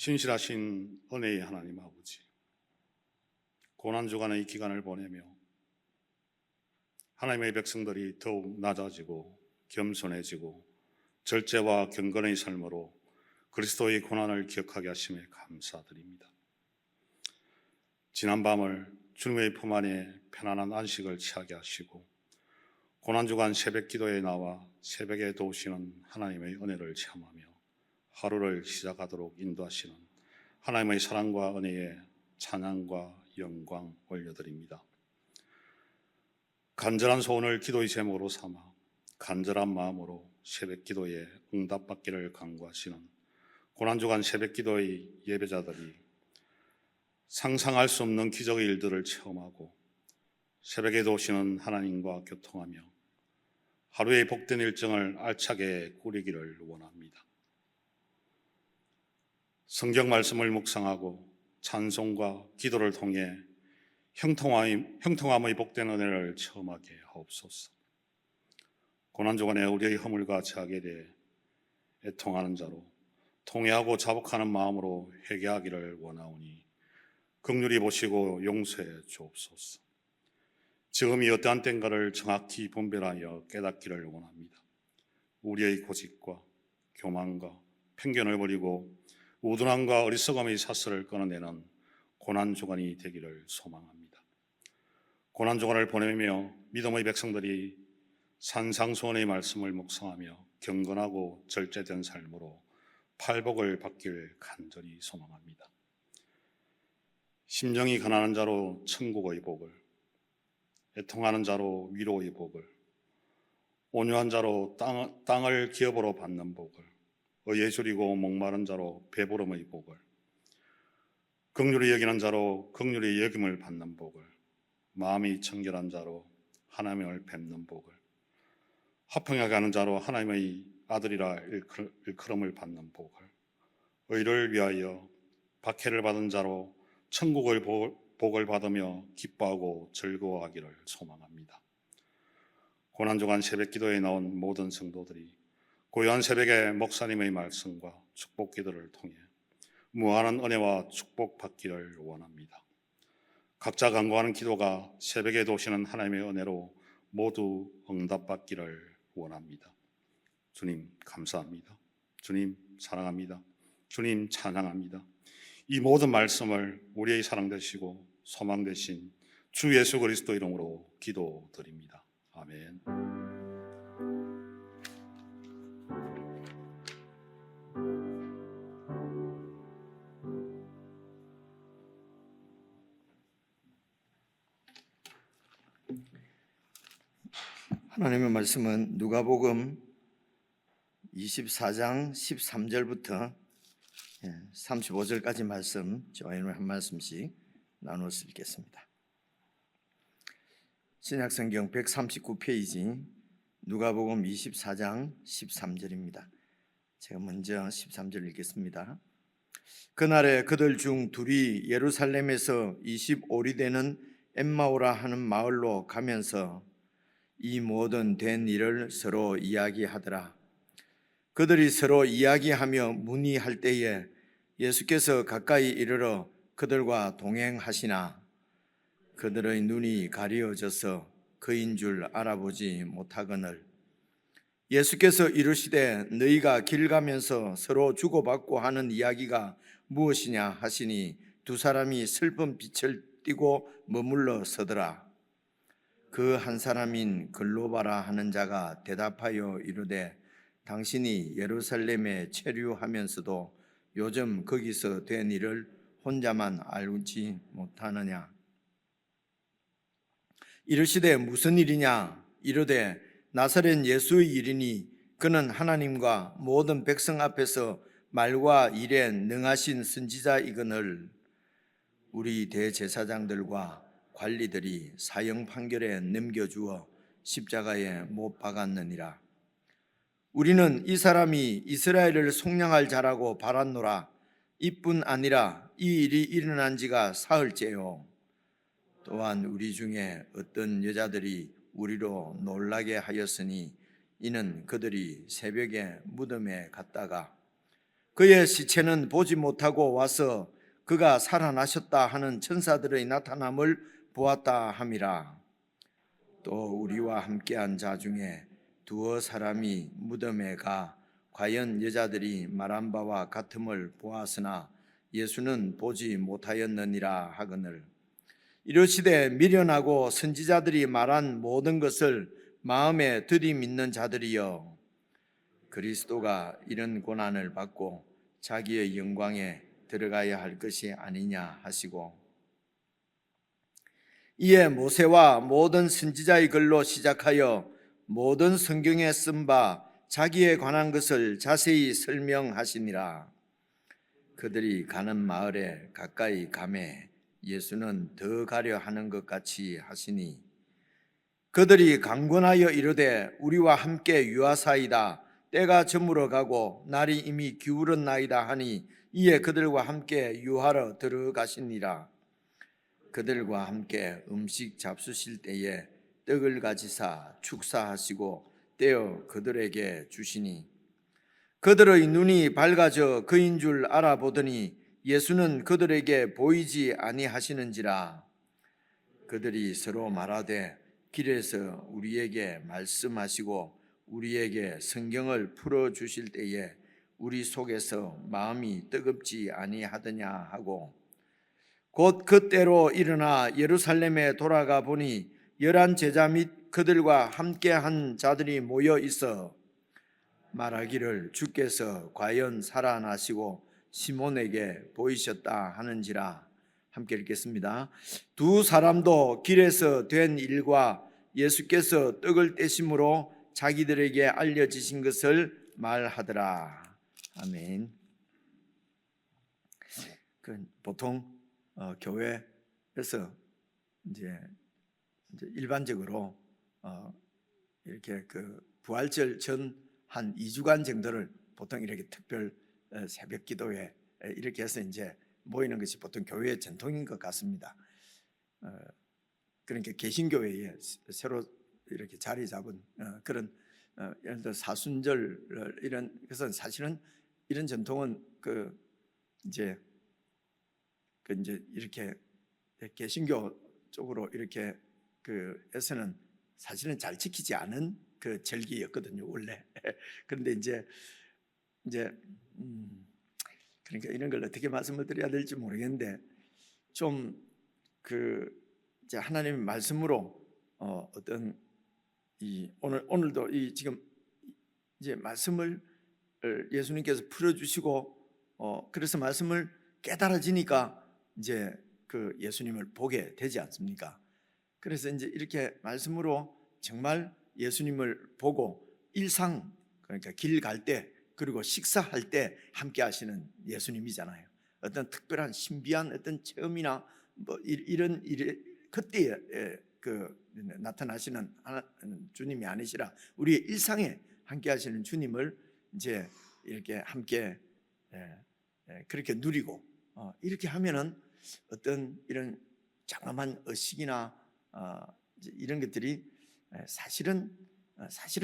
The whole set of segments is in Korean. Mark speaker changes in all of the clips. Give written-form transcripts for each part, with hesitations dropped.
Speaker 1: 신실하신 은혜의 하나님 아버지, 고난주간의 기간을 보내며 하나님의 백성들이 더욱 낮아지고 겸손해지고 절제와 경건의 삶으로 그리스도의 고난을 기억하게 하심에 감사드립니다. 지난 밤을 주님의 품 안에 편안한 안식을 취하게 하시고 고난주간 새벽 기도에 나와 새벽에 도우시는 하나님의 은혜를 체험하며 하루를 시작하도록 인도하시는 하나님의 사랑과 은혜에 찬양과 영광 올려드립니다. 간절한 소원을 기도의 제목으로 삼아 간절한 마음으로 새벽 기도에 응답받기를 간구하시는 고난주간 새벽 기도의 예배자들이 상상할 수 없는 기적의 일들을 체험하고 새벽에 도우시는 하나님과 교통하며 하루의 복된 일정을 알차게 꾸리기를 원합니다. 성경 말씀을 묵상하고 찬송과 기도를 통해 형통함의 복된 은혜를 체험하게 하옵소서. 고난주간에 우리의 허물과 죄악에 대해 애통하는 자로 통회하고 자복하는 마음으로 회개하기를 원하오니 긍휼히 보시고 용서해 주옵소서. 지금이 어떠한 때인가를 정확히 분별하여 깨닫기를 원합니다. 우리의 고집과 교만과 편견을 버리고 우둔함과 어리석음의 사슬을 끊어내는 고난주간이 되기를 소망합니다. 고난주간을 보내며 믿음의 백성들이 산상수훈의 말씀을 묵상하며 경건하고 절제된 삶으로 팔복을 받길 간절히 소망합니다. 심정이 가난한 자로 천국의 복을, 애통하는 자로 위로의 복을, 온유한 자로 땅을 기업으로 받는 복을, 의에 줄이고 목마른 자로 배부름의 복을, 긍휼히 여기는 자로 긍휼히 여김을 받는 복을, 마음이 청결한 자로 하나님을 뵙는 복을, 화평하게 하는 자로 하나님의 아들이라 일컬음을 받는 복을, 의를 위하여 박해를 받은 자로 천국의 복을 받으며 기뻐하고 즐거워하기를 소망합니다. 고난주간 새벽 기도에 나온 모든 성도들이 고요한 새벽에 목사님의 말씀과 축복 기도를 통해 무한한 은혜와 축복 받기를 원합니다. 각자 간구하는 기도가 새벽에 도시는 하나님의 은혜로 모두 응답받기를 원합니다. 주님 감사합니다. 주님 사랑합니다. 주님 찬양합니다. 이 모든 말씀을 우리의 사랑 되시고 소망 되신 주 예수 그리스도 이름으로 기도드립니다. 아멘.
Speaker 2: 하나님의 말씀은 누가복음 24장 13절부터 35절까지 말씀 저희는 한 말씀씩 나누어서 읽겠습니다. 신약성경 139페이지 누가복음 24장 13절입니다. 제가 먼저 13절 읽겠습니다. 그날에 그들 중 둘이 예루살렘에서 25리 되는 엠마오라 하는 마을로 가면서 이 모든 된 일을 서로 이야기하더라. 그들이 서로 이야기하며 문의할 때에 예수께서 가까이 이르러 그들과 동행하시나 그들의 눈이 가려져서 그인 줄 알아보지 못하거늘 예수께서 이르시되 너희가 길 가면서 서로 주고받고 하는 이야기가 무엇이냐 하시니 두 사람이 슬픈 빛을 띠고 머물러 서더라. 그 한 사람인 글로바라 하는 자가 대답하여 이르되 당신이 예루살렘에 체류하면서도 요즘 거기서 된 일을 혼자만 알지 못하느냐. 이르시되 무슨 일이냐. 이르되 나사렛 예수의 일이니 그는 하나님과 모든 백성 앞에서 말과 일에 능하신 선지자이거늘 우리 대제사장들과 관리들이 사형 판결에 넘겨주어 십자가에 못 박았느니라. 우리는 이 사람이 이스라엘을 속량할 자라고 바랐노라. 이뿐 아니라 이 일이 일어난 지가 사흘째요. 또한 우리 중에 어떤 여자들이 우리로 놀라게 하였으니 이는 그들이 새벽에 무덤에 갔다가 그의 시체는 보지 못하고 와서 그가 살아나셨다 하는 천사들의 나타남을 보았다 함이라. 또 우리와 함께한 자 중에 두어 사람이 무덤에 가 과연 여자들이 말한 바와 같음을 보았으나 예수는 보지 못하였느니라 하거늘. 이르시되 미련하고 선지자들이 말한 모든 것을 마음에 들이믿는 자들이여, 그리스도가 이런 고난을 받고 자기의 영광에 들어가야 할 것이 아니냐 하시고, 이에 모세와 모든 선지자의 글로 시작하여 모든 성경에 쓴 바 자기에 관한 것을 자세히 설명하시니라. 그들이 가는 마을에 가까이 가매 예수는 더 가려 하는 것 같이 하시니, 그들이 강권하여 이르되 우리와 함께 유하사이다, 때가 저물어 가고 날이 이미 기울었나이다 하니, 이에 그들과 함께 유하러 들어가시니라. 그들과 함께 음식 잡수실 때에 떡을 가지사 축사하시고 떼어 그들에게 주시니, 그들의 눈이 밝아져 그인 줄 알아보더니 예수는 그들에게 보이지 아니하시는지라. 그들이 서로 말하되 길에서 우리에게 말씀하시고 우리에게 성경을 풀어 주실 때에 우리 속에서 마음이 뜨겁지 아니하더냐 하고, 곧 그때로 일어나 예루살렘에 돌아가 보니 11 제자 및 그들과 함께한 자들이 모여 있어 말하기를 주께서 과연 살아나시고 시몬에게 보이셨다 하는지라. 함께 읽겠습니다. 두 사람도 길에서 된 일과 예수께서 떡을 떼심으로 자기들에게 알려지신 것을 말하더라. 아멘. 보통 교회에서 이제 일반적으로 이렇게 부활절 전 한 2주간 정도를 보통 이렇게 특별 새벽 기도회 이렇게 해서 이제 모이는 것이 보통 교회의 전통인 것 같습니다. 그러니까 개신교회에 새로 이렇게 자리 잡은 그런 예를 들어 사순절 이런, 그래서 사실은 이런 전통은 이제 이렇게 개신교 쪽으로 이렇게 에서는 사실은 잘 지키지 않은 절기였거든요, 원래. 그런데 이제 그러니까 이런 걸 어떻게 말씀을 드려야 될지 모르겠는데, 좀 이제 하나님의 말씀으로 어떤 오늘도 이 지금 이제 말씀을 예수님께서 풀어주시고 그래서 말씀을 깨달아지니까 이제 예수님을 보게 되지 않습니까? 그래서 이제 이렇게 말씀으로 정말 예수님을 보고 일상, 그러니까 길 갈 때 그리고 식사할 때 함께 하시는 예수님이잖아요. 어떤 특별한 신비한 어떤 체험이나 뭐 이런 그때에 나타나시는 주님이 아니시라 우리의 일상에 함께 하시는 주님을 이제 이렇게 함께 그렇게 누리고 이렇게 하면은 어떤 이런 장엄한 의식이나 이런 것들이 사실은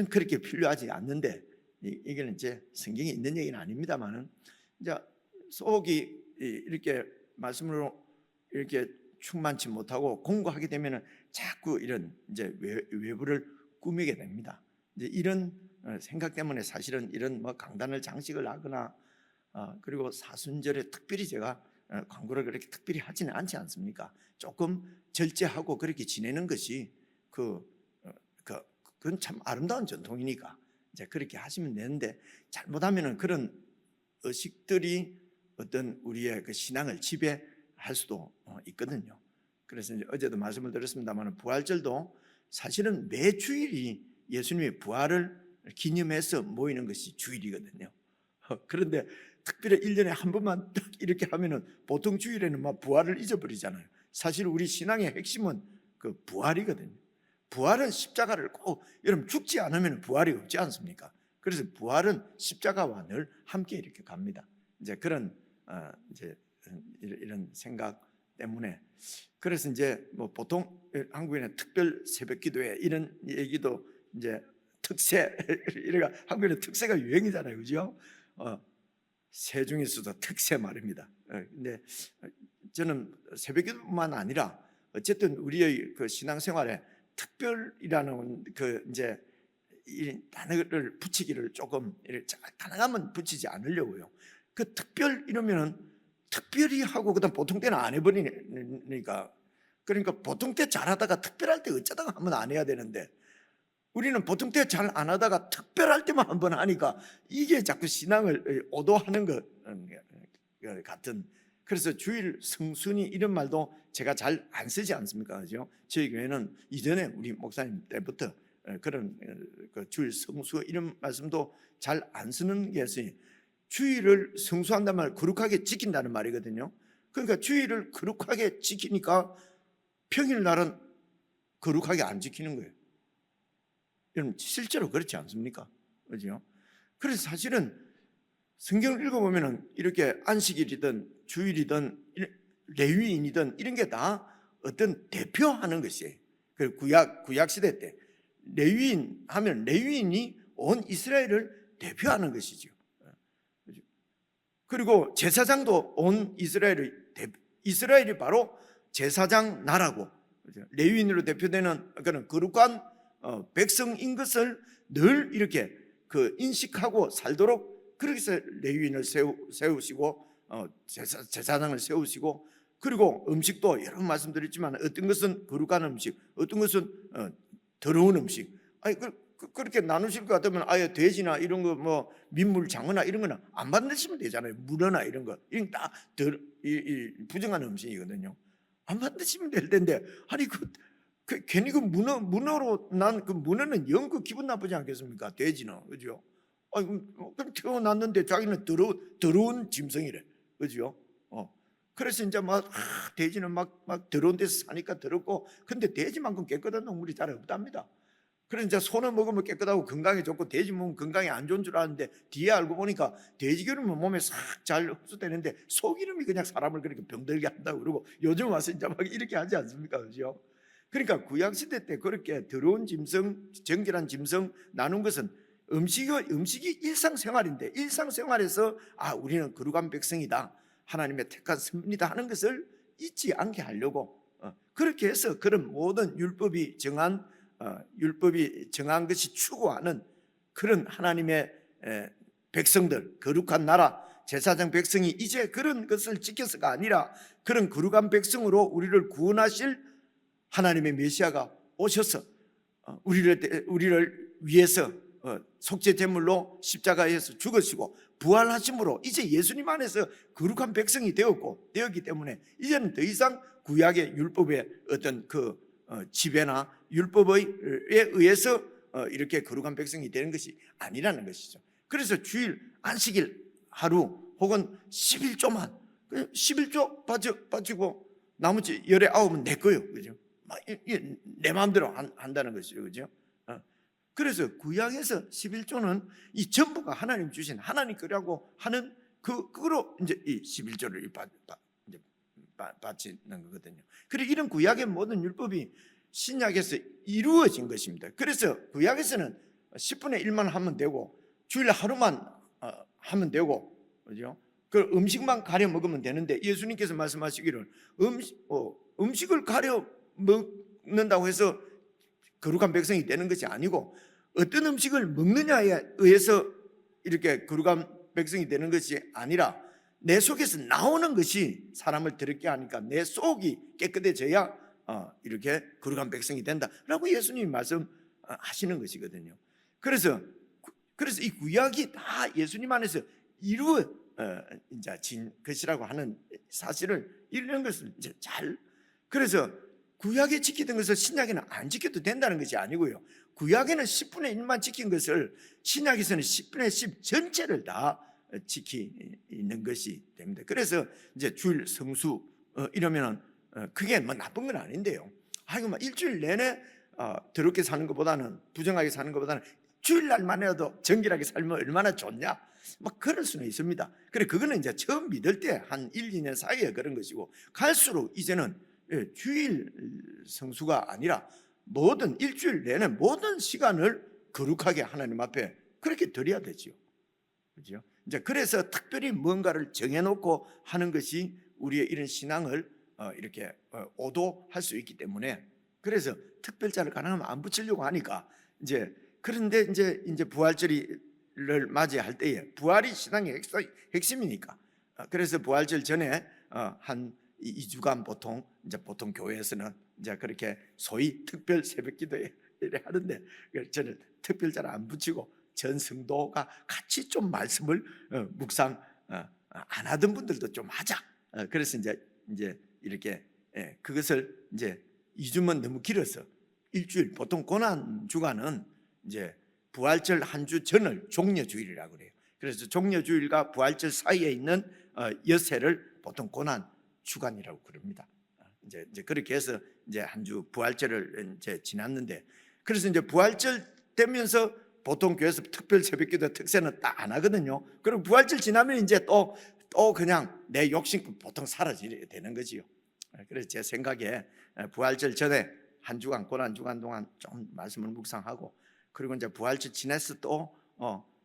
Speaker 2: 그렇게 필요하지 않는데, 이게는 이제 성경에 있는 얘기는 아닙니다만은 이제 속이 이렇게 말씀으로 이렇게 충만치 못하고 공고하게 되면은 자꾸 이런 이제 외부를 꾸미게 됩니다. 이제 이런 생각 때문에 사실은 이런 뭐 강단을 장식을 하거나 그리고 사순절에 특별히 제가 광고를 그렇게 특별히 하지는 않지 않습니까? 조금 절제하고 그렇게 지내는 것이 그건 참 아름다운 전통이니까 이제 그렇게 하시면 되는데, 잘못하면은 그런 의식들이 어떤 우리의 신앙을 지배할 수도 있거든요. 그래서 이제 어제도 말씀을 드렸습니다만 부활절도 사실은 매 주일이 예수님의 부활을 기념해서 모이는 것이 주일이거든요. 그런데 특별히 1년에 한 번만 딱 이렇게 하면은 보통 주일에는 막 부활을 잊어버리잖아요. 사실 우리 신앙의 핵심은 부활이거든요. 부활은 십자가를 꼭, 여러분 죽지 않으면 부활이 없지 않습니까? 그래서 부활은 십자가와 늘 함께 이렇게 갑니다. 이제 그런 이제 이런 생각 때문에, 그래서 이제 뭐 보통 한국에는 특별 새벽기도회 이런 얘기도 이제 특세 이래가 한국에는 특세가 유행이잖아요, 그죠? 새 중에서도 특새 말입니다. 근데 저는 새벽기도뿐만 아니라 어쨌든 우리의 그 신앙생활에 특별이라는 그 이제 이 단어를 붙이기를 조금 가능하면 붙이지 않으려고요. 그 특별 이러면은 특별히 하고 그다음 보통 때는 안 해버리니까, 그러니까 보통 때 잘하다가 특별할 때 어쩌다가 한번 안 해야 되는데, 우리는 보통 때 잘 안 하다가 특별할 때만 한번 하니까 이게 자꾸 신앙을 오도하는 것 같은. 그래서 주일 성순이 이런 말도 제가 잘 안 쓰지 않습니까? 그죠? 저희 교회는 이전에 우리 목사님 때부터 그런 그 주일 성수 이런 말씀도 잘 안 쓰는 게 있어요. 주일을 성수한다는 말, 거룩하게 지킨다는 말이거든요. 그러니까 주일을 거룩하게 지키니까 평일날은 거룩하게 안 지키는 거예요. 여러분 실제로 그렇지 않습니까? 그죠? 그래서 사실은 성경을 읽어보면 이렇게 안식일이든 주일이든 레위인이든 이런 게 다 어떤 대표하는 것이에요. 그 구약 시대 때 레위인 하면 레위인이 온 이스라엘을 대표하는 것이죠. 그리고 제사장도 온 이스라엘이 바로 제사장 나라고, 레위인으로 대표되는 그런 거룩한 백성인 것을 늘 이렇게 그 인식하고 살도록 그렇게 해서 레위인을 세우시고 제사장을 세우시고, 그리고 음식도 여러 번 말씀드렸지만 어떤 것은 거룩한 음식, 어떤 것은 더러운 음식. 아니 그렇게 나누실 것 같으면 아예 돼지나 이런 거 뭐 민물 장어나 이런 거는 안 만드시면 되잖아요. 문어나 이런 거 이런 다 부정한 음식이거든요. 안 만드시면 될 텐데, 아니 괜히 그 문어로 난 그 문어는 영 그 기분 나쁘지 않겠습니까? 돼지는, 그죠? 그럼 태어났는데 자기는 더러운 짐승이래, 그죠? 그래서 이제 돼지는 막 더러운 데서 사니까 더럽고, 근데 돼지만큼 깨끗한 동물이 잘 없답니다. 그래서 이제 소는 먹으면 깨끗하고 건강에 좋고 돼지 먹으면 건강에 안 좋은 줄 알았는데 뒤에 알고 보니까 돼지 기름은 몸에 싹 잘 흡수되는데 소기름이 그냥 사람을 그렇게 병들게 한다고 그러고, 요즘 와서 이제 막 이렇게 하지 않습니까? 그죠? 그러니까 구약시대 때 그렇게 더러운 짐승, 정결한 짐승 나눈 것은 음식이 일상생활인데, 일상생활에서 우리는 거룩한 백성이다, 하나님의 택한 선민이다 하는 것을 잊지 않게 하려고 그렇게 해서 그런 모든 율법이 정한 것이 추구하는 그런 하나님의 백성들, 거룩한 나라, 제사장 백성이 이제 그런 것을 지켜서가 아니라 그런 거룩한 백성으로 우리를 구원하실 하나님의 메시아가 오셔서 우리를 위해서 속죄 제물로 십자가에서 죽으시고 부활하심으로 이제 예수님 안에서 거룩한 백성이 되었기 때문에 이제는 더 이상 구약의 율법의 어떤 그 지배나 율법에 의해서 이렇게 거룩한 백성이 되는 것이 아니라는 것이죠. 그래서 주일, 안식일 하루 혹은 11조만 11조 바치고 나머지 19은 내 거예요, 그죠? 내 마음대로 한다는 것이죠, 그죠? 그래서 구약에서 11조는 이 전부가 하나님 주신 하나님 거라고 하는 그거로 이제 이 11조를 바치는 거거든요. 그리고 이런 구약의 모든 율법이 신약에서 이루어진 것입니다. 그래서 구약에서는 10분의 1만 하면 되고 주일 하루만 하면 되고, 그죠? 그 음식만 가려 먹으면 되는데 예수님께서 말씀하시기를 음식을 가려 먹는다고 해서 거룩한 백성이 되는 것이 아니고, 어떤 음식을 먹느냐에 의해서 이렇게 거룩한 백성이 되는 것이 아니라 내 속에서 나오는 것이 사람을 더럽게 하니까 내 속이 깨끗해져야 이렇게 거룩한 백성이 된다라고 예수님이 말씀하시는 것이거든요. 그래서 이 구약이 다 예수님 안에서 이루어진 것이라고 하는 사실을, 이런 것을 이제 그래서 구약에 지키던 것을 신약에는 안 지켜도 된다는 것이 아니고요. 구약에는 10분의 1만 지킨 것을 신약에서는 10분의 10 전체를 다 지키는 것이 됩니다. 그래서 이제 주일 성수 이러면은 그게 뭐 나쁜 건 아닌데요. 뭐 일주일 내내 더럽게 사는 것보다는, 부정하게 사는 것보다는 주일날만 해도 정결하게 살면 얼마나 좋냐, 막 그럴 수는 있습니다. 그래, 그거는 이제 처음 믿을 때 한 1, 2년 사이에 그런 것이고, 갈수록 이제는 주일 성수가 아니라 모든 일주일 내내 모든 시간을 거룩하게 하나님 앞에 그렇게 드려야 되지요. 그죠? 이제 그래서 특별히 뭔가를 정해놓고 하는 것이 우리의 이런 신앙을 이렇게 오도할 수 있기 때문에, 그래서 특별자를 가능하면 안 붙이려고 하니까 이제, 그런데 이제 부활절을 맞이할 때에 부활이 신앙의 핵심이니까, 그래서 부활절 전에 한 2주간 보통 교회에서는 이제 그렇게 소위 특별 새벽기도에 하는데, 저는 특별자를 안 붙이고 전 성도가 같이 좀 말씀을 묵상 안 하던 분들도 좀 하자. 그래서 이제 이렇게 그것을 이제 2주면 너무 길어서 일주일, 보통 고난 주간은 이제 부활절 한 주 전을 종려주일이라고 그래요. 그래서 종려주일과 부활절 사이에 있는 엿새를 보통 고난 주간이라고 그럽니다. 이제 그렇게 해서 이제 한 주 부활절을 이제 지났는데, 그래서 이제 부활절 되면서 보통 교회에서 특별 새벽기도 특세는 딱 안 하거든요. 그리고 부활절 지나면 이제 또 그냥 내 욕심 보통 사라지게 되는 거지요. 그래서 제 생각에 부활절 전에 한 주간, 고난 주간 동안 좀 말씀을 묵상하고, 그리고 이제 부활절 지나서 또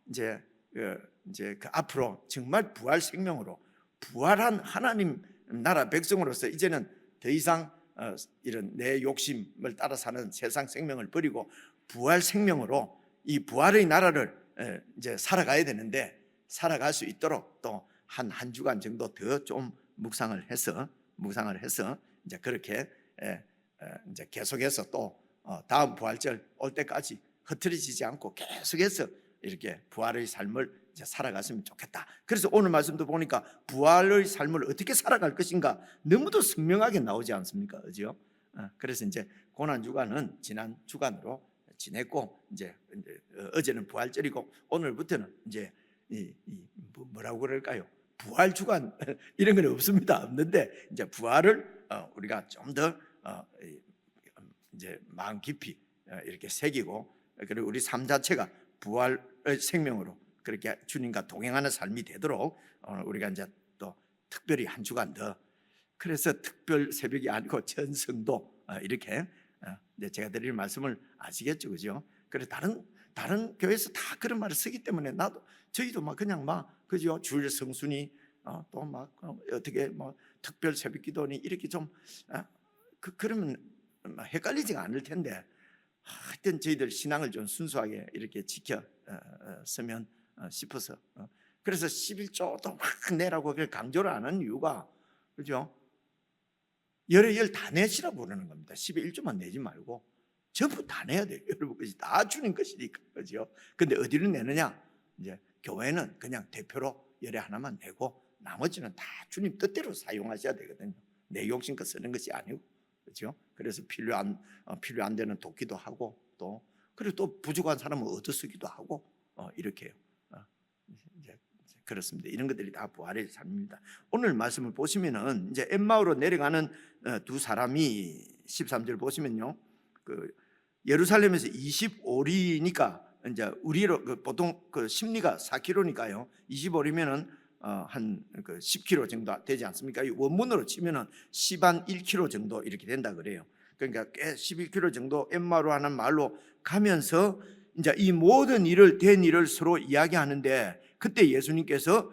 Speaker 2: 이제 그 앞으로 정말 부활 생명으로 부활한 하나님 나라 백성으로서 이제는 더 이상 이런 내 욕심을 따라 사는 세상 생명을 버리고 부활 생명으로 이 부활의 나라를 이제 살아가야 되는데, 살아갈 수 있도록 또 한 주간 정도 더 좀 묵상을 해서 이제 그렇게 이제 계속해서 또 다음 부활절 올 때까지 흐트러지지 않고 계속해서 이렇게 부활의 삶을 이제 살아갔으면 좋겠다. 그래서 오늘 말씀도 보니까 부활의 삶을 어떻게 살아갈 것인가 너무도 선명하게 나오지 않습니까? 그죠? 그래서 이제 고난 주간은 지난 주간으로 지냈고, 이제 어제는 부활절이고, 오늘부터는 이제 뭐라고 그럴까요? 부활 주간 이런 건 없는데 이제 부활을 우리가 좀 더 이제 마음 깊이 이렇게 새기고, 그리고 우리 삶 자체가 부활의 생명으로 그렇게 주님과 동행하는 삶이 되도록 우리가 이제 또 특별히 한 주간 더, 그래서 특별 새벽이 아니고 전성도 이렇게 이제 제가 드릴 말씀을 아시겠죠, 그죠? 그래 다른 교회에서 다 그런 말을 쓰기 때문에 저희도 막 그냥 그죠? 주일 성순이 또 막 어떻게 뭐 특별 새벽기도니 이렇게 좀 그러면 헷갈리지가 않을 텐데, 하여튼 저희들 신앙을 좀 순수하게 이렇게 지켰으면 싶어서, 그래서 11조도 막 내라고 강조를 안 하는 이유가, 그죠? 열을 다 내시라고 그러는 겁니다. 11조만 내지 말고 전부 다 내야 돼요. 여러분, 것이 다 주님 것이니까, 그죠? 근데 어디로 내느냐? 이제 교회는 그냥 대표로 열에 하나만 내고 나머지는 다 주님 뜻대로 사용하셔야 되거든요. 내 욕심껏 쓰는 것이 아니고, 그렇죠? 그래서 필요 안 되는 돕기도 하고, 그리고 또 부족한 사람은 얻어쓰기도 하고, 이렇게요. 이제 그렇습니다. 이런 것들이 다 부활의 삶입니다. 오늘 말씀을 보시면은 이제 엠마오로 내려가는 두 사람이 13절 보시면요, 그 예루살렘에서 25리니까 이제 우리로 보통 그 심리가 4km니까요. 25리면은 한 10km 정도 되지 않습니까? 원문으로 치면은 10한 1km 정도 이렇게 된다 그래요. 그러니까 꽤 11km 정도 엠마오로 하는 말로 가면서 이제 이 모든 된 일을 서로 이야기하는데, 그때 예수님께서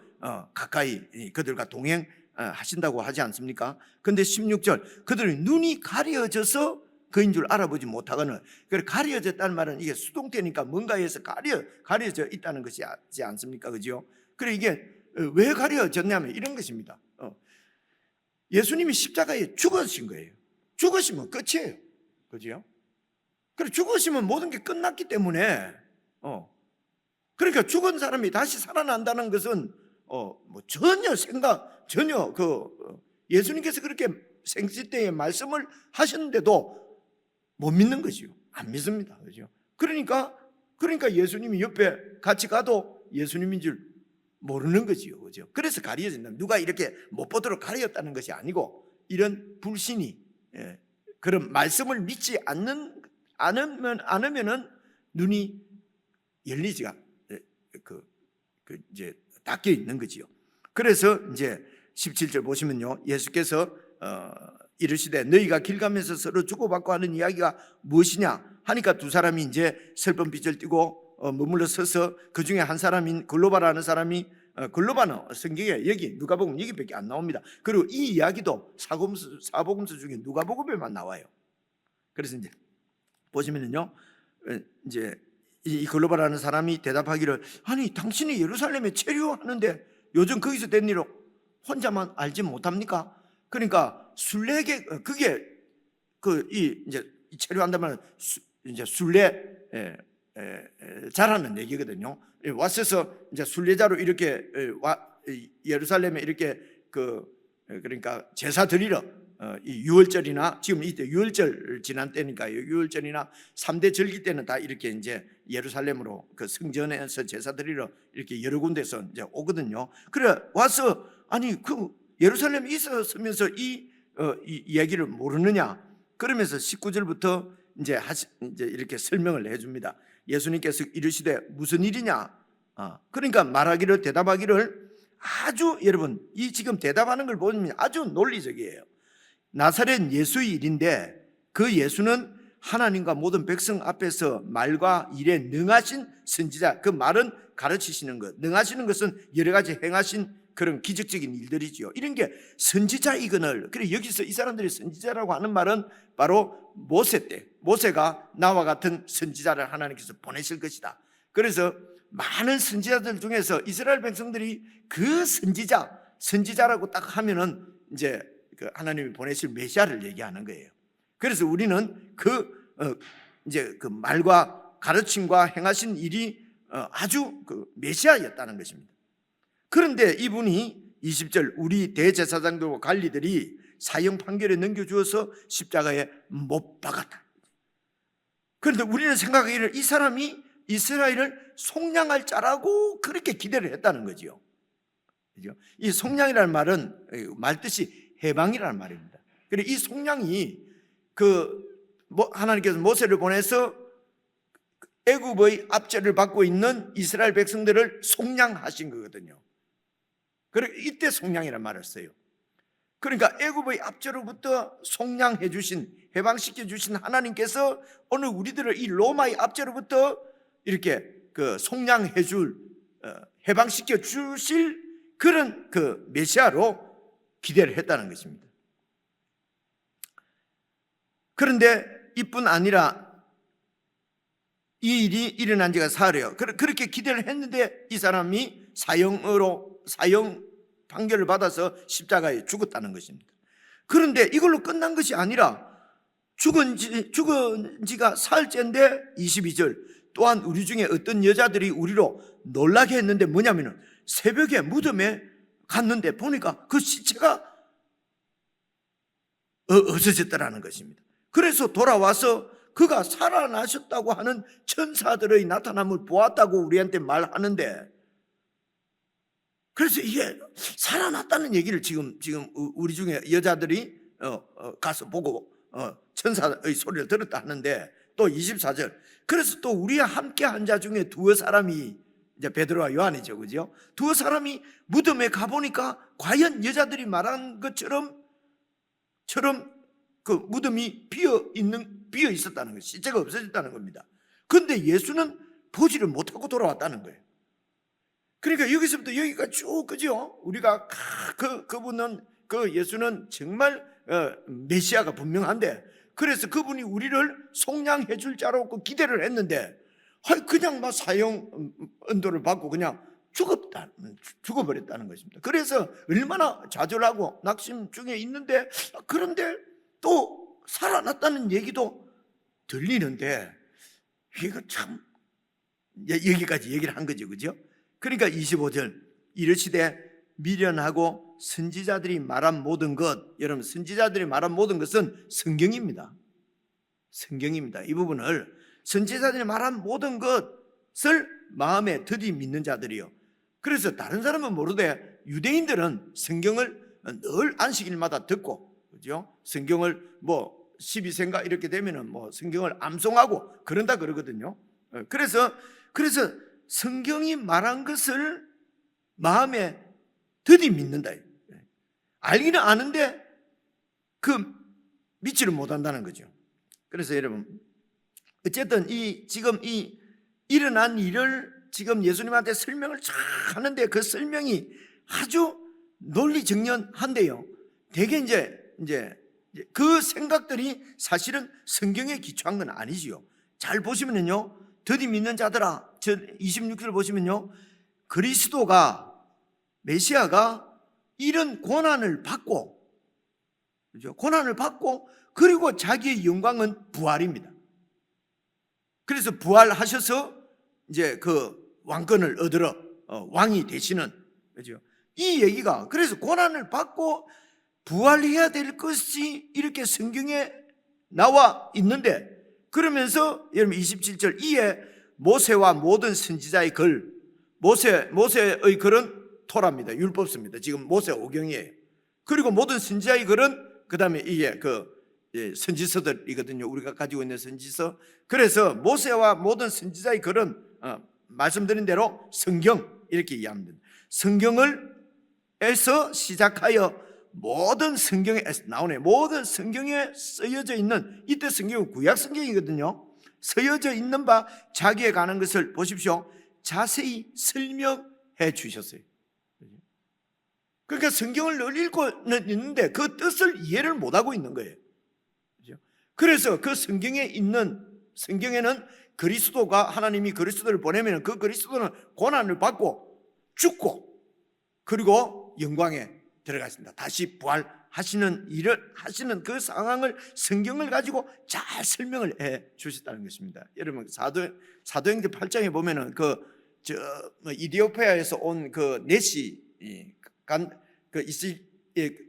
Speaker 2: 가까이 그들과 동행하신다고 하지 않습니까? 근데 16절, 그들의 눈이 가려져서 그인 줄 알아보지 못하거늘. 가려졌다는 말은 이게 수동태니까 뭔가에서 가려져 있다는 것이지 않습니까? 그죠? 그래, 이게 왜 가려졌냐면 이런 것입니다. 예수님이 십자가에 죽으신 거예요. 죽으시면 끝이에요. 그죠? 그래, 죽으시면 모든 게 끝났기 때문에 그러니까 죽은 사람이 다시 살아난다는 것은 뭐 전혀 예수님께서 그렇게 생시 때에 말씀을 하셨는데도 못 믿는 것이요. 안 믿습니다. 그죠? 그러니까 예수님이 옆에 같이 가도 예수님인 줄 모르는 거지요. 그죠? 그래서 가려진다. 누가 이렇게 못 보도록 가려졌다는 것이 아니고, 이런 불신이 그런 말씀을 믿지 않으면은 눈이 열리지가 이제 닫혀 있는 거지요. 그래서 이제 17절 보시면요, 예수께서 이르시되 너희가 길 가면서 서로 주고받고 하는 이야기가 무엇이냐 하니까 두 사람이 이제 슬픈 빛을 띠고 머물러 서서 그 중에 한 사람인 글로바라는 사람이 글로바는 성경에 여기 누가복음 여기밖에 안 나옵니다. 그리고 이 이야기도 사복음서 중에 누가복음에만 나와요. 그래서 이제 보시면은요, 이제 이 글로바라는 사람이 대답하기를, 아니 당신이 예루살렘에 체류하는데 요즘 거기서 된 일을 혼자만 알지 못합니까? 그러니까 순례계, 그게 이제 체류한다면 이제 순례 자라는 얘기거든요. 왔어서 이제 순례자로 이렇게 예루살렘에 이렇게 그러니까 제사 드리러 이 유월절이나 지금 이때 유월절 지난 때니까요. 유월절이나 3대 절기 때는 다 이렇게 이제 예루살렘으로 그 성전에서 제사 드리러 이렇게 여러 군데서 이제 오거든요. 그래 와서 아니 그 예루살렘에 있었으면서 이 이야기를 모르느냐? 그러면서 19절부터 이제 이렇게 설명을 해줍니다. 예수님께서 이르시되 무슨 일이냐? 그러니까 대답하기를 아주 여러분 이 지금 대답하는 걸 보면 아주 논리적이에요. 나사렛 예수의 일인데 그 예수는 하나님과 모든 백성 앞에서 말과 일에 능하신 선지자. 그 말은 가르치시는 것, 능하시는 것은 여러 가지 행하신 그런 기적적인 일들이지요. 이런 게 선지자이거늘. 그래 여기서 이 사람들이 선지자라고 하는 말은 바로 모세 때, 모세가 나와 같은 선지자를 하나님께서 보내실 것이다. 그래서 많은 선지자들 중에서 이스라엘 백성들이 그 선지자라고 딱 하면은 이제 그 하나님이 보내실 메시아를 얘기하는 거예요. 그래서 우리는 이제 그 말과 가르침과 행하신 일이 아주 그 메시아였다는 것입니다. 그런데 이분이 20절 우리 대제사장들과 관리들이 사형 판결에 넘겨주어서 십자가에 못 박았다. 그런데 우리는 생각하기를 이 사람이 이스라엘을 속량할 자라고 그렇게 기대를 했다는 거지요. 이 속량이라는 말은 말뜻이 해방이라는 말입니다. 그리고 이 속량이 하나님께서 모세를 보내서 애굽의 압제를 받고 있는 이스라엘 백성들을 속량하신 거거든요. 그리고 이때 속량이라는 말을 써요. 그러니까 애굽의 압제로부터 속량해 주신, 해방시켜 주신 하나님께서 오늘 우리들을 이 로마의 압제로부터 이렇게 속량해 줄, 해방시켜 주실 그런 메시아로 기대를 했다는 것입니다. 그런데 이뿐 아니라 이 일이 일어난 지가 사흘이에요. 그렇게 기대를 했는데 이 사람이 사형 판결을 받아서 십자가에 죽었다는 것입니다. 그런데 이걸로 끝난 것이 아니라 죽은 지가 사흘째인데 22절 또한 우리 중에 어떤 여자들이 우리로 놀라게 했는데 뭐냐면은 새벽에 무덤에 갔는데 보니까 그 시체가 없어졌다라는 것입니다. 그래서 돌아와서 그가 살아나셨다고 하는 천사들의 나타남을 보았다고 우리한테 말하는데, 그래서 이게 살아났다는 얘기를 지금 우리 중에 여자들이 가서 보고 천사의 소리를 들었다 하는데, 또 24절 그래서 또 우리와 함께 한 자 중에 두어 사람이 이제 베드로와 요한이죠, 그죠? 두어 사람이 무덤에 가보니까 과연 여자들이 말한 것처럼 그 무덤이 비어 있었다는 거예요. 시체가 없어졌다는 겁니다. 그런데 예수는 보지를 못하고 돌아왔다는 거예요. 그러니까 여기서부터 여기가 쭉, 그죠? 우리가 그분은 예수는 정말 메시아가 분명한데, 그래서 그분이 우리를 속량해 줄 자라고 기대를 했는데 그냥 막 사형 언도를 받고 그냥 죽어버렸다는 것입니다. 그래서 얼마나 좌절하고 낙심 중에 있는데, 그런데 또 살아났다는 얘기도 들리는데, 이거 참 여기까지 얘기를 한 거죠, 그죠? 그러니까 25절 이르시되 미련하고 선지자들이 말한 모든 것, 여러분 선지자들이 말한 모든 것은 성경입니다. 성경입니다. 이 부분을 선지자들이 말한 모든 것을 마음에 드디 믿는 자들이요. 그래서 다른 사람은 모르되 유대인들은 성경을 늘 안식일마다 듣고, 그죠? 성경을 12세인가 이렇게 되면은 성경을 암송하고 그런다 그러거든요. 그래서 성경이 말한 것을 마음에 드디 믿는다. 알기는 아는데 믿지를 못한다는 거죠. 그래서 여러분 어쨌든 지금 이 일어난 일을 지금 예수님한테 설명을 쫙 하는데 그 설명이 아주 논리정연한데요. 대개 이제 그 생각들이 사실은 성경에 기초한 건 아니지요. 잘 보시면요, 더디 믿는 자들아, 26절 보시면요, 그리스도가, 메시아가 이런 고난을 받고, 그죠? 고난을 받고, 그리고 자기의 영광은 부활입니다. 그래서 부활하셔서 이제 그 왕권을 얻으러 왕이 되시는, 그죠? 이 얘기가, 그래서 고난을 받고 부활해야 될 것이 이렇게 성경에 나와 있는데, 그러면서 여러분 27절, 이에 모세와 모든 선지자의 글, 모세의 글은 토라입니다. 율법서입니다. 지금 모세 오경이에요. 그리고 모든 선지자의 글은 그 다음에 이게 선지서들이거든요. 우리가 가지고 있는 선지서. 그래서 모세와 모든 선지자의 글은 말씀드린 대로 성경 이렇게 이해하면 됩니다. 성경을에서 시작하여 모든 성경에 나오네. 모든 성경에 쓰여져 있는, 이때 성경은 구약 성경이거든요. 쓰여져 있는 바 자기에 관한 것을 보십시오. 자세히 설명해 주셨어요. 그러니까 성경을 늘 읽고는 있는데 그 뜻을 이해를 못하고 있는 거예요. 그래서 그 성경에는 그리스도가, 하나님이 그리스도를 보내면 그 그리스도는 고난을 받고 죽고 그리고 영광에 들어가신다. 다시 부활하시는 일을 하시는 그 상황을 성경을 가지고 잘 설명을 해 주셨다는 것입니다. 여러분 사도행전 8장에 보면은 이디오피아에서 온 그 넷이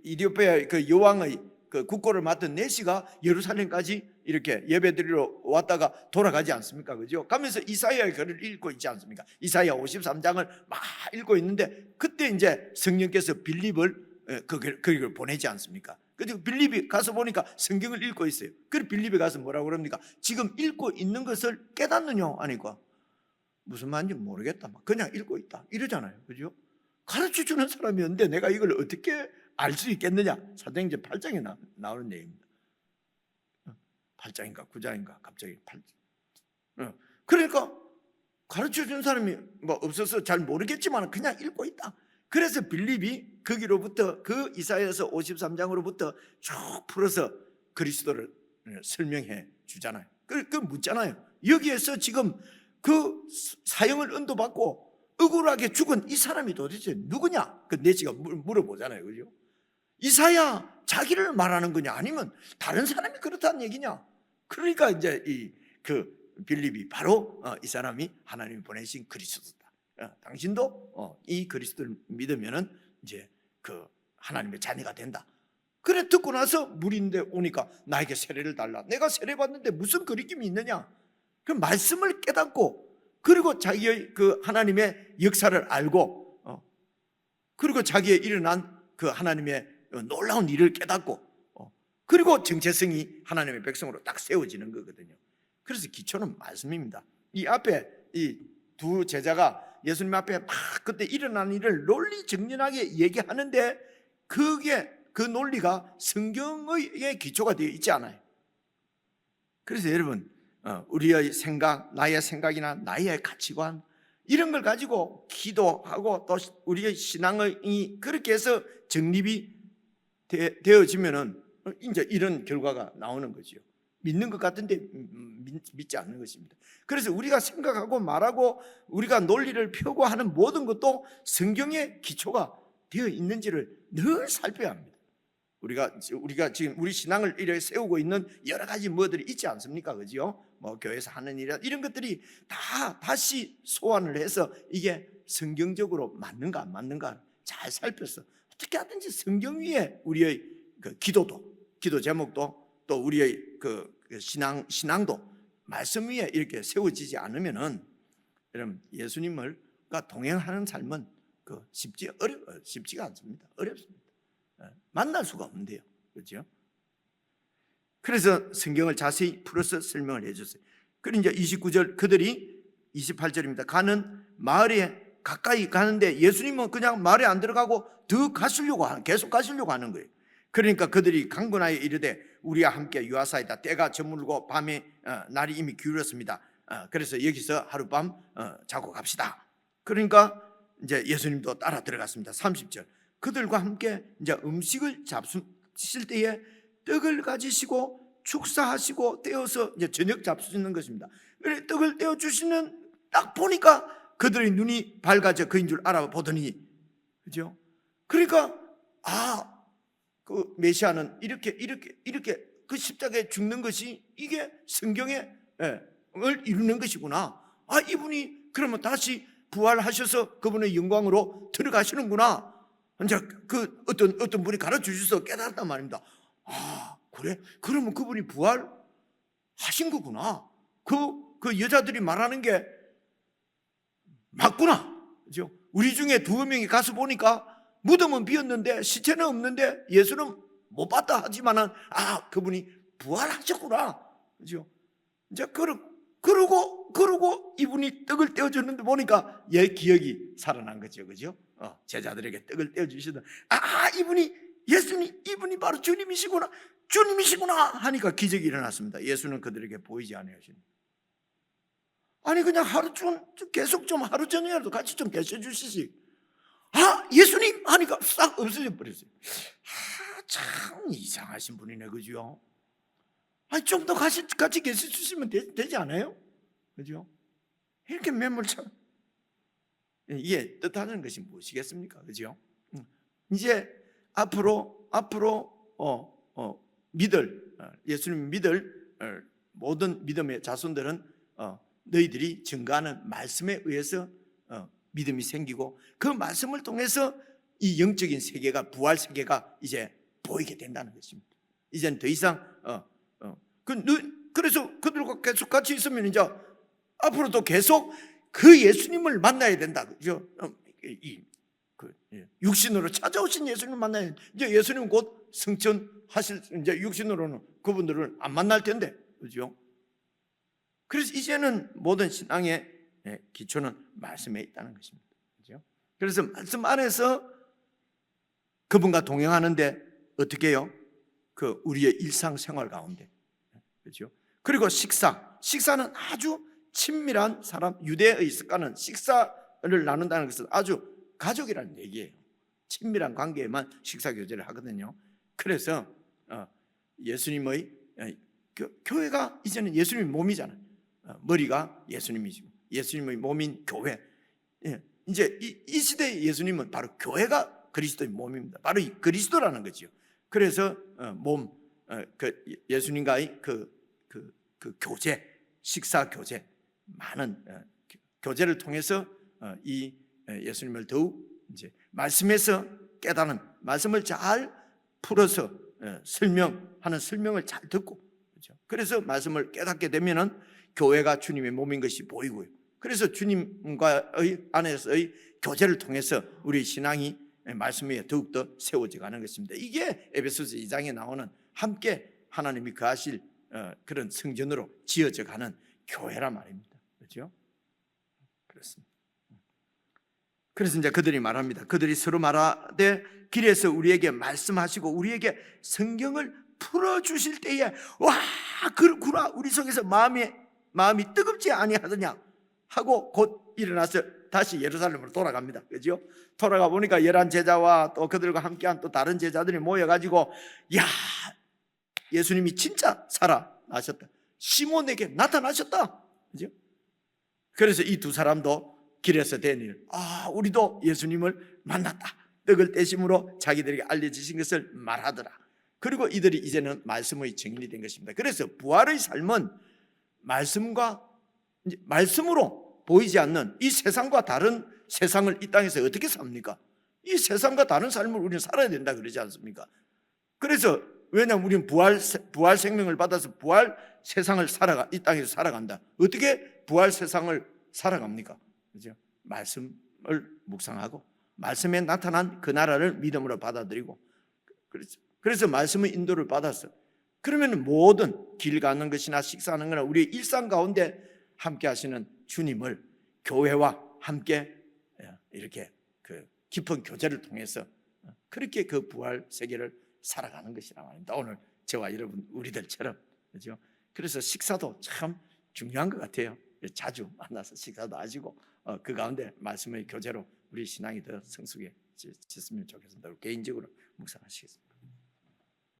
Speaker 2: 이디오피아 그 여왕의 그 국고를 맡은 넷이가 예루살렘까지 이렇게 예배드리러 왔다가 돌아가지 않습니까? 그죠? 가면서 이사야의 글을 읽고 있지 않습니까? 이사야 53장을 막 읽고 있는데 그때 이제 성령께서 빌립을 그걸 보내지 않습니까? 그리고 빌립이 가서 보니까 성경을 읽고 있어요. 그리고 빌립이 가서 뭐라고 그럽니까? 지금 읽고 있는 것을 깨닫느냐? 아니까 무슨 말인지 모르겠다. 그냥 읽고 있다. 이러잖아요. 그죠? 가르쳐 주는 사람이었는데 내가 이걸 어떻게 알 수 있겠느냐? 사도행전 8장에 나오는 내용입니다. 8장인가 9장인가 갑자기 8장. 그러니까 가르쳐 주는 사람이 없어서 잘 모르겠지만 그냥 읽고 있다. 그래서 빌립이 거기로부터 그 이사야서 53장으로부터 쭉 풀어서 그리스도를 설명해 주잖아요. 그 묻잖아요. 여기에서 지금 그 사형을 언도받고 억울하게 죽은 이 사람이 도대체 누구냐? 그 넷이가 물어보잖아요. 그죠? 이사야 자기를 말하는 거냐? 아니면 다른 사람이 그렇다는 얘기냐? 그러니까 이제 그 빌립이 바로 이 사람이 하나님이 보내신 그리스도다. 당신도 이 그리스도를 믿으면은 이제 그 하나님의 자녀가 된다. 그래 듣고 나서 무리인데 오니까 나에게 세례를 달라. 내가 세례 받는데 무슨 거리낌이 있느냐? 그 말씀을 깨닫고 그리고 자기의 그 하나님의 역사를 알고 그리고 자기의 일어난 그 하나님의 놀라운 일을 깨닫고 그리고 정체성이 하나님의 백성으로 딱 세워지는 거거든요. 그래서 기초는 말씀입니다. 이 앞에 이 두 제자가 예수님 앞에 막 그때 일어난 일을 논리정연하게 얘기하는데 그게 그 논리가 성경의 기초가 되어 있지 않아요. 그래서 여러분 우리의 생각, 나의 생각이나 나의 가치관 이런 걸 가지고 기도하고 또 우리의 신앙이 그렇게 해서 정립이 되어지면은 이제 이런 결과가 나오는 거죠. 믿는 것 같은데 믿지 않는 것입니다. 그래서 우리가 생각하고 말하고 우리가 논리를 펴고 하는 모든 것도 성경의 기초가 되어 있는지를 늘 살펴야 합니다. 우리가 지금 우리 신앙을 이렇게 세우고 있는 여러 가지 뭐들이 있지 않습니까? 그죠? 교회에서 하는 일 이런 것들이 다 다시 소환을 해서 이게 성경적으로 맞는가 안 맞는가 잘 살펴서 어떻게 하든지 성경 위에 우리의 그 기도 제목도 또 우리의 그 신앙도 말씀 위에 이렇게 세워지지 않으면은 여러분 예수님과 동행하는 삶은 쉽지가 않습니다. 어렵습니다. 만날 수가 없는데요. 그렇죠? 그래서 성경을 자세히 풀어서 설명을 해줬어요. 그리고 이제 29절 그들이 28절입니다. 가는 마을에 가까이 가는데 예수님은 그냥 마을에 안 들어가고 계속 가시려고 하는 거예요. 그러니까 그들이 강권하여 이르되 우리와 함께 유하사이다. 때가 저물고 밤에 날이 이미 기울었습니다. 그래서 여기서 하룻밤 자고 갑시다. 그러니까 이제 예수님도 따라 들어갔습니다. 30절. 그들과 함께 이제 음식을 잡수실 때에 떡을 가지시고 축사하시고 떼어서 이제 저녁 잡수시는 것입니다. 그래 떡을 떼어 주시는 딱 보니까 그들의 눈이 밝아져 그인 줄 알아보더니, 그죠? 그러니까 그 메시아는 이렇게 그 십자가에 죽는 것이 이게 성경의 을 이루는 것이구나. 이분이 그러면 다시 부활하셔서 그분의 영광으로 들어가시는구나. 이제 그 어떤 분이 가르쳐 주셔서 깨달았단 말입니다. 그래? 그러면 그분이 부활하신 거구나. 그 여자들이 말하는 게 맞구나. 그죠? 우리 중에 2명이 가서 보니까 무덤은 비었는데 시체는 없는데 예수는 못 봤다 하지만은 그분이 부활하셨구나. 그죠? 이제 그러고 이분이 떡을 떼어 주는데 보니까 기억이 살아난 거죠. 그죠? 제자들에게 떡을 떼어 주시던 이분이 예수님, 이분이 바로 주님이시구나 하니까 기적이 일어났습니다. 예수는 그들에게 보이지 아니하십니다. 아니 그냥 계속 좀 하루 전이라도 같이 좀 계셔 주시지. 예수님 하니까 싹 없어져 버렸어요. 참 이상하신 분이네, 그죠? 좀 더 같이 계셔 주시면 되지 않아요? 그죠? 이렇게 매몰차. 이게 뜻하는 것이 무엇이겠습니까? 그죠? 이제 앞으로 예수님 믿을 모든 믿음의 자손들은 너희들이 증거하는 말씀에 의해서 믿음이 생기고 그 말씀을 통해서 이 영적인 세계가, 부활 세계가 이제 보이게 된다는 것입니다. 이제는 더 이상 그래서 그들과 계속 같이 있으면 이제 앞으로도 계속 그 예수님을 만나야 된다. 그죠? 육신으로 찾아오신 예수님을 만나야 된다. 이제 예수님은 곧 승천하실, 이제 육신으로는 그분들을 안 만날 텐데, 그죠? 그래서 이제는 모든 신앙의 기초는 말씀에 있다는 것입니다. 그죠? 그래서 말씀 안에서 그분과 동행하는데 어떻게 해요? 우리의 일상생활 가운데. 그죠? 그리고 식사는 아주 친밀한 유대의 습관은 식사를 나눈다는 것은 아주 가족이라는 얘기예요. 친밀한 관계에만 식사 교제를 하거든요. 그래서 예수님의 교회가 이제는 예수님의 몸이잖아요. 머리가 예수님이시고 예수님의 몸인 교회. 이제 이 시대의 예수님은 바로 교회가 그리스도의 몸입니다. 바로 이 그리스도라는 거죠. 그래서 예수님과의 그 교제, 식사 교제, 많은 교제를 통해서 이 예수님을 더욱 이제 말씀에서 깨닫는, 말씀을 잘 풀어서 설명을 잘 듣고, 그렇죠? 그래서 말씀을 깨닫게 되면은 교회가 주님의 몸인 것이 보이고요. 그래서 주님과의 안에서의 교제를 통해서 우리 신앙이 말씀 위에 더욱더 세워져 가는 것입니다. 이게 에베소서 2장에 나오는 함께 하나님이 거하실 그런 성전으로 지어져 가는 교회란 말입니다. 그렇죠? 그렇습니다. 그래서 이제 그들이 말합니다. 그들이 서로 말하되 길에서 우리에게 말씀하시고 우리에게 성경을 풀어주실 때에 그렇구나, 우리 속에서 마음이 뜨겁지 아니하더냐 하고 곧 일어나서 다시 예루살렘으로 돌아갑니다. 그죠? 돌아가 보니까 11 제자와 또 그들과 함께한 또 다른 제자들이 모여가지고 예수님이 진짜 살아나셨다, 시몬에게 나타나셨다. 그죠? 그래서 이 2 사람도 길에서 된 일, 우리도 예수님을 만났다, 떡을 떼심으로 자기들에게 알려주신 것을 말하더라. 그리고 이들이 이제는 말씀의 증인이 된 것입니다. 그래서 부활의 삶은 말씀으로 보이지 않는 이 세상과 다른 세상을 이 땅에서 어떻게 삽니까? 이 세상과 다른 삶을 우리는 살아야 된다 그러지 않습니까? 그래서 왜냐하면 우리는 부활 생명을 받아서 부활 세상을 이 땅에서 살아간다. 어떻게 부활 세상을 살아갑니까? 그죠? 말씀을 묵상하고 말씀에 나타난 그 나라를 믿음으로 받아들이고, 그래서 말씀의 인도를 받았어. 그러면 모든 길 가는 것이나 식사하는 거나 우리의 일상 가운데 함께 하시는 주님을 교회와 함께 이렇게 그 깊은 교제를 통해서 그렇게 그 부활 세계를 살아가는 것이라 말입니다. 오늘 저와 여러분 우리들처럼, 그렇죠? 그래서 식사도 참 중요한 것 같아요. 자주 만나서 식사도 하시고 그 가운데 말씀의 교제로 우리 신앙이 더 성숙해졌으면 좋겠습니다. 개인적으로 묵상하시겠습니다.